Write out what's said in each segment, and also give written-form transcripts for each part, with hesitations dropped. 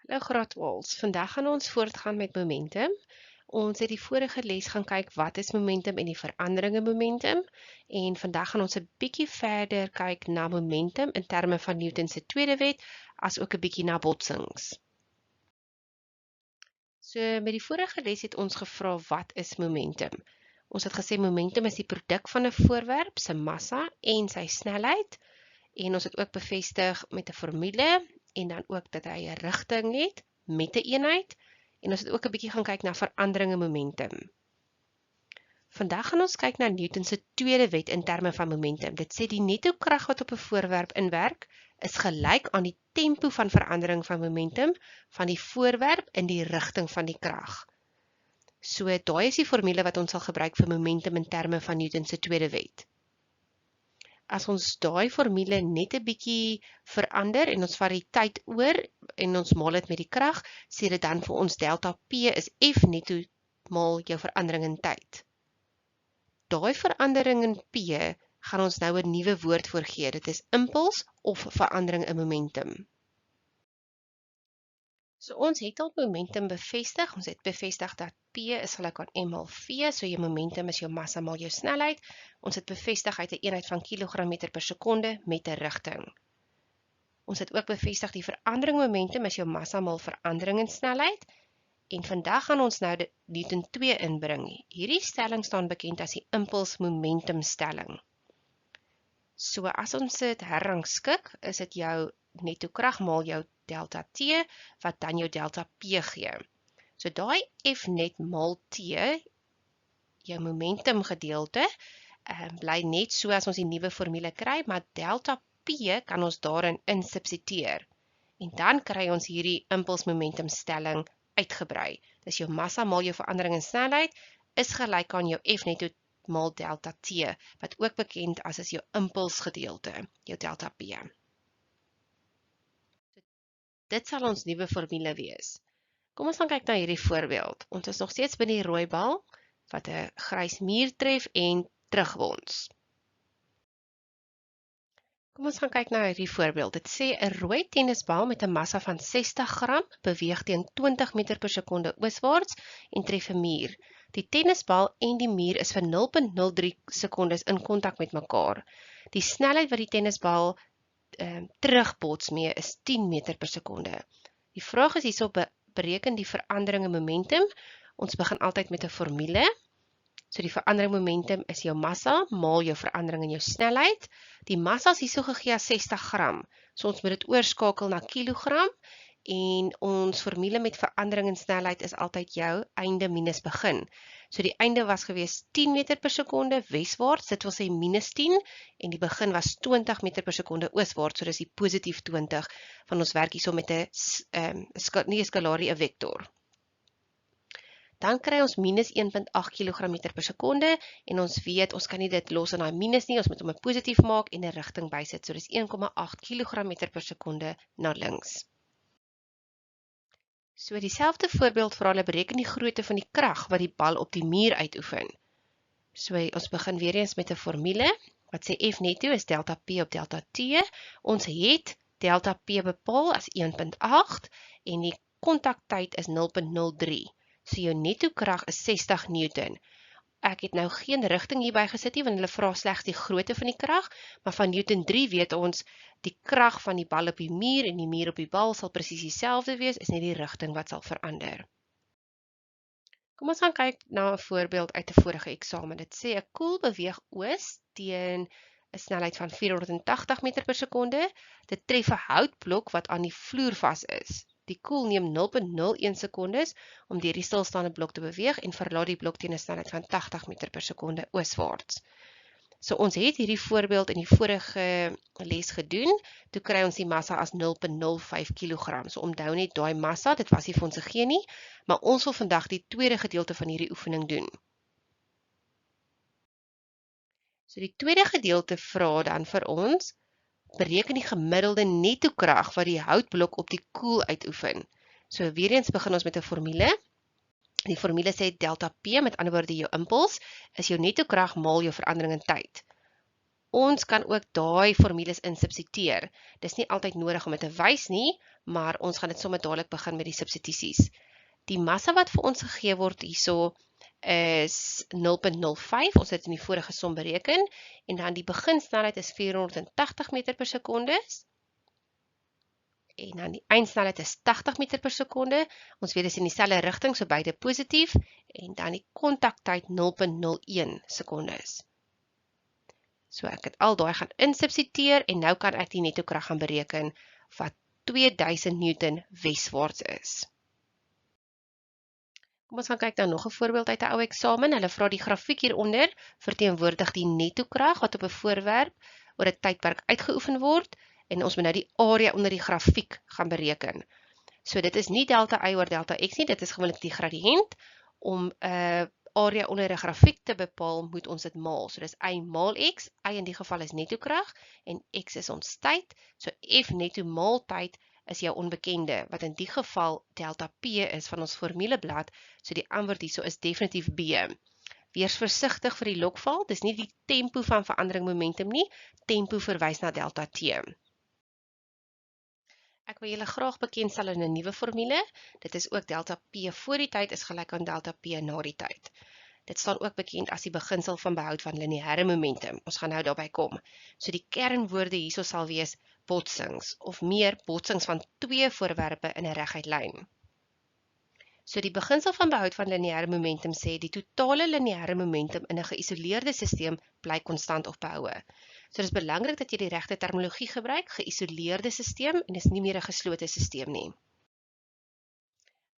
Hallo graad 12. Vandag gaan ons voortgaan met momentum. Ons het die vorige les gaan kyk wat is momentum en die veranderinge momentum. En vandag gaan ons 'n bietjie verder kyk na momentum in terme van Newton se tweede wet, as ook 'n bietjie na botsings. So met die vorige les het ons gevra wat is momentum? Ons het gesê momentum is die produk van 'n voorwerp se massa en sy snelheid. En ons het ook bevestig met 'n formule en dan ook dat hy 'n rigting het met 'n eenheid. En ons het ook 'n bietjie gaan kyk na veranderinge momentum. Vandag gaan ons kyk na Newton se tweede wet in terme van momentum. Dit sê die netto krag wat op 'n voorwerp inwerk is gelyk aan die tempo van verandering van momentum van die voorwerp in die rigting van die krag. So daai is die formule wat ons sal gebruik vir momentum in terme van Newton se tweede wet. As ons daai formule net 'n bietjie verander en ons vat die tyd oor en ons maal dit met die krag, sê dit dan vir ons delta P is F netto maal jou verandering in tyd. Daai verandering in P gaan ons nou 'n nuwe woord voorgee. Dit is impuls of verandering in momentum. So ons het al momentum bevestig. Ons het bevestig dat P is gelyk aan m maal v, so jou momentum is jou massa maal jou snelheid. Ons het bevestig uit 'n eenheid van kilogram meter per sekonde met 'n rigting. Ons het ook bevestig die verandering momentum is jou massa maal verandering in snelheid. En vandag gaan ons nou die Newton 2 inbring. Hierdie stelling staan bekend as die impuls momentum stelling. So as ons dit herrangskik, is dit jou netto krag maal jou delta T, wat dan jou delta P gee. So daai F net maal T, jou momentum gedeelte, bly net so as ons die nuwe formule kry, maar delta P kan ons daarin insubstitueer. En dan kry ons hierdie impuls momentum stelling uitgebrei. Dis jou massa maal jou verandering in snelheid is gelyk aan jou F netto maal delta T, wat ook bekend as jou impulsgedeelte, jou delta P. Dit sal ons nuwe formule wees. Kom ons gaan kyk na hierdie voorbeeld. Ons is nog steeds by die rooi bal, wat 'n grys muur tref en terugbons. Kom ons gaan kyk na hierdie voorbeeld. Dit sê 'n rooi tennisbal met 'n massa van 60 gram beweeg teen 20 meter per sekonde ooswaarts en tref 'n muur. Die tennisbal en die muur is vir 0.03 sekondes in kontak met mekaar. Die snelheid wat die tennisbal terugbots mee is 10 meter per sekonde. Die vraag is hierso bereken die verandering in momentum. Ons begin altyd met 'n formule. So die verandering momentum is jou massa maal jou verandering in jou snelheid. Die massa is hierso gegee as 60 gram. So ons moet dit oorskakel na kilogram en ons formule met verandering in snelheid is altyd jou einde minus begin. So die einde was gewees 10 meter per sekonde weswaarts, dit wil sê minus 10 en die begin was 20 meter per sekonde ooswaarts, so dis die positief 20 van ons werk hierso met 'n skalarie, 'n vektor. Dan kry ons minus 1.8 kg per sekonde en ons weet ons kan nie dit los in daai minus nie, ons moet hom 'n positief maak en 'n rigting bysit. So dis 1.8 kg per sekonde na links. So dieselfde voorbeeld vir hulle bereken die grootte van die krag wat die bal op die muur uitoefen. So ons begin weer eens met 'n formule wat sê F netto is delta P op delta T. Ons het delta P bepaal as 1.8 en die kontaktyd is 0.03. So jou netto krag is 60 Newton. Ek het nou geen rigting hierby gesit nie, want hulle vra slegs die grootte van die krag, maar van Newton 3 weet ons, die krag van die bal op die muur en die muur op die bal sal presies dieselfde wees, is net die rigting wat sal verander. Kom ons gaan kyk na 'n voorbeeld uit 'n vorige eksamen. Dit sê 'n koel beweeg oos teen 'n snelheid van 480 meter per sekonde. Dit tref 'n houtblok wat aan die vloer vas is. Die koel neem 0.01 sekondes om deur die stilstaande blok te beweeg en verlaat die blok teen 'n snelheid van 80 meter per sekonde ooswaarts. So ons het hierdie voorbeeld in die vorige les gedoen. Toe kry ons die massa as 0.05 kg. So onthou net daai massa, dit was nie vir ons gegee nie, maar ons wil vandag die tweede gedeelte van hierdie oefening doen. So die tweede gedeelte vra dan vir ons, bereken die gemiddelde netto krag wat die houtblok op die koel uitoefen. So weer eens begin ons met 'n formule. Die formule sê delta P, met ander woorde jou impuls, is jou netto krag maal jou verandering in tyd. Ons kan ook daai formules in substitueer. Dis nie altyd nodig om dit te wys nie, maar ons gaan dit sommer dadelik begin met die substitusies. Die massa wat vir ons gegee word hierso is 0.05, ons het in die vorige som bereken, en dan die beginsnelheid is 480 meter per sekonde, en dan die eindsnelheid is 80 meter per sekonde, ons weet dis in dieselfde rigting, so beide positief, en dan die kontaktyd 0.01 sekondes. So ek het al daai gaan insubstitueer, en nou kan ek die netto krag gaan bereken, wat 2000 Newton weswaarts is. Kom ons gaan kyk dan nog 'n voorbeeld uit 'n ou eksamen. Hulle vra die grafiek hieronder verteenwoordig die netto krag wat op 'n voorwerp oor 'n tydperk uitgeoefen word en ons moet nou die area onder die grafiek gaan bereken. So dit is nie delta y oor delta x nie, dit is gewoonlik die gradiënt. Om 'n area onder 'n grafiek te bepaal, moet ons dit maal. So dis y maal x, y in die geval is netto krag en x is ons tyd. So F netto maal tyd is jou onbekende, wat in die geval delta P is van ons formuleblad, so die antwoord hierso is definitief B. Wees versigtig vir die lokval, dis nie die tempo van verandering momentum nie, tempo verwys na delta T. Ek wil julle graag bekendstel in 'n nuwe formule, dit is ook delta P voor die tyd is gelyk aan delta P na die tyd. Dit staan ook bekend as die beginsel van behoud van lineêre momentum. Ons gaan nou daarby kom. So die kernwoorde hierso sal wees botsings, of meer botsings van twee voorwerpe in 'n reguit lyn. So die beginsel van behoud van lineêre momentum sê die totale lineêre momentum in 'n geïsoleerde stelsel bly konstant of behoue. So dit is belangrik dat jy die regte terminologie gebruik, geïsoleerde stelsel en is nie meer 'n geslote stelsel nie.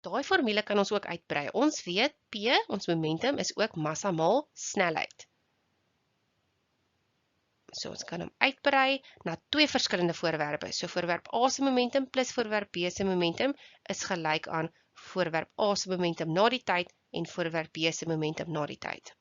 Daai formule kan ons ook uitbrei. Ons weet P, ons momentum, is ook massa maal snelheid. So ons kan hom uitbrei na twee verskillende voorwerpe. So voorwerp A se momentum plus voorwerp B se momentum is gelyk aan voorwerp A se momentum na die tyd en voorwerp B se momentum na die tyd.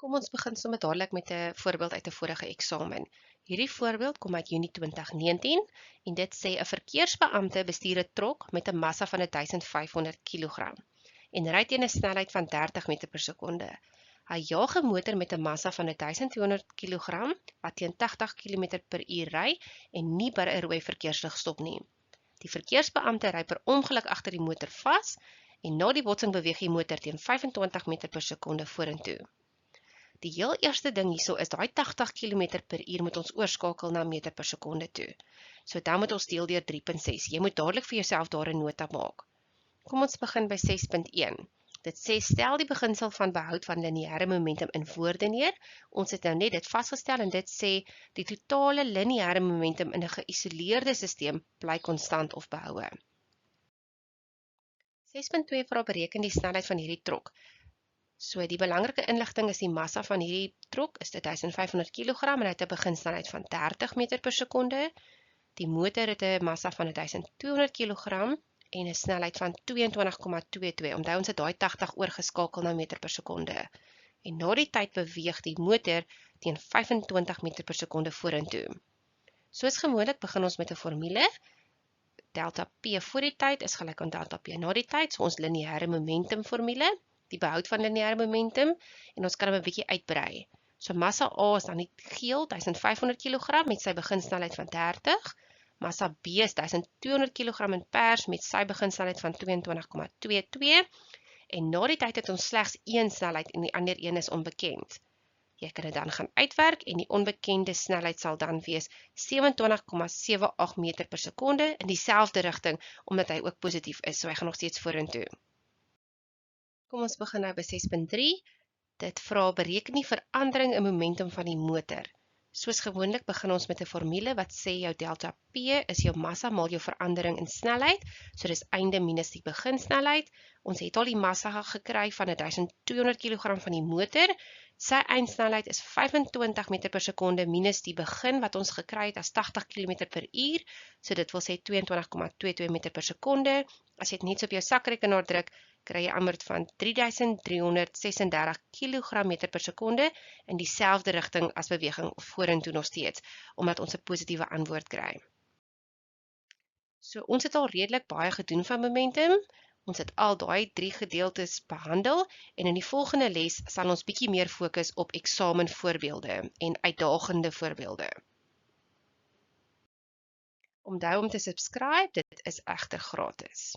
Kom ons begin sommer dadelik met 'n voorbeeld uit 'n vorige eksamen. Hierdie voorbeeld kom uit Junie 2019 en dit sê 'n verkeersbeampte bestuur 'n trok met 'n massa van 1500 kg en ry teen 'n snelheid van 30 meter per sekonde. Hy jaag 'n motor met 'n massa van 1200 kg wat teen 80 km/h ry en nie by 'n rooi verkeerslig stop nie. Die verkeersbeampte ry per ongeluk agter die motor vas en na die botsing beweeg die motor teen 25 meter per sekonde vorentoe. Die heel eerste ding hierso is daai 80 km/h moet ons oorskakel na meter per sekonde toe. So dan moet ons deel deur 3.6. Jy moet dadelik vir jouself daar 'n nota maak. Kom ons begin by 6.1. Dit sê stel die beginsel van behoud van lineêre momentum in woorde neer. Ons het nou net dit vasgestel en dit sê die totale lineêre momentum in 'n geïsoleerde stelsel bly konstant of behoue. 6.2 vra bereken die snelheid van hierdie trok. So die belangrike inligting is die massa van hierdie trok is 1500 kg en hy het 'n beginsnelheid van 30 meter per sekonde. Die motor het 'n massa van 1200 kg en 'n snelheid van 22,22. Onthou ons het daai 80 oorgeskakel na meter per sekonde. En na die tyd beweeg die motor teen 25 meter per sekonde vorentoe. Soos gewoonlik begin ons met 'n formule. Delta P voor die tyd is gelyk aan delta P na die tyd, so ons lineêre momentum formule, die behoud van lineêre momentum, en ons kan hom 'n bietjie uitbrei. So massa A is dan die geel, 1500 kg met sy beginsnelheid van 30. Massa B is 1200 kg in pers met sy beginsnelheid van 22,22. En na die tyd het ons slegs een snelheid en die ander een is onbekend. Jy kan dit dan gaan uitwerk en die onbekende snelheid sal dan wees 27,78 meter per sekonde in dieselfde rigting, omdat hy ook positief is, so hy gaan nog steeds vorentoe. Kom ons begin nou by 6.3. Dit vra bereken die verandering in momentum van die motor. Soos gewoonlik begin ons met 'n formule wat sê jou delta P is jou massa maal jou verandering in snelheid, so dis einde minus die beginsnelheid. Ons het al die massa gekry van 1200 kg van die motor. Sy eindsnelheid is 25 meter per sekonde minus die begin wat ons gekry het as 80 km/h, so dit wil sê 22,22 meter per sekonde. As jy dit net so op jou sakrekenaar druk, kry jy antwoord van 3336 kg per sekonde in dieselfde rigting as beweging vorentoe nog steeds, omdat ons 'n positiewe antwoord kry. So ons het al redelik baie gedoen van momentum. Ons het al daai 3 gedeeltes behandel en in die volgende les sal ons bietjie meer fokus op eksamenvoorbeelde en uitdagende voorbeelde. Onthou om te subscribe, dit is egter gratis.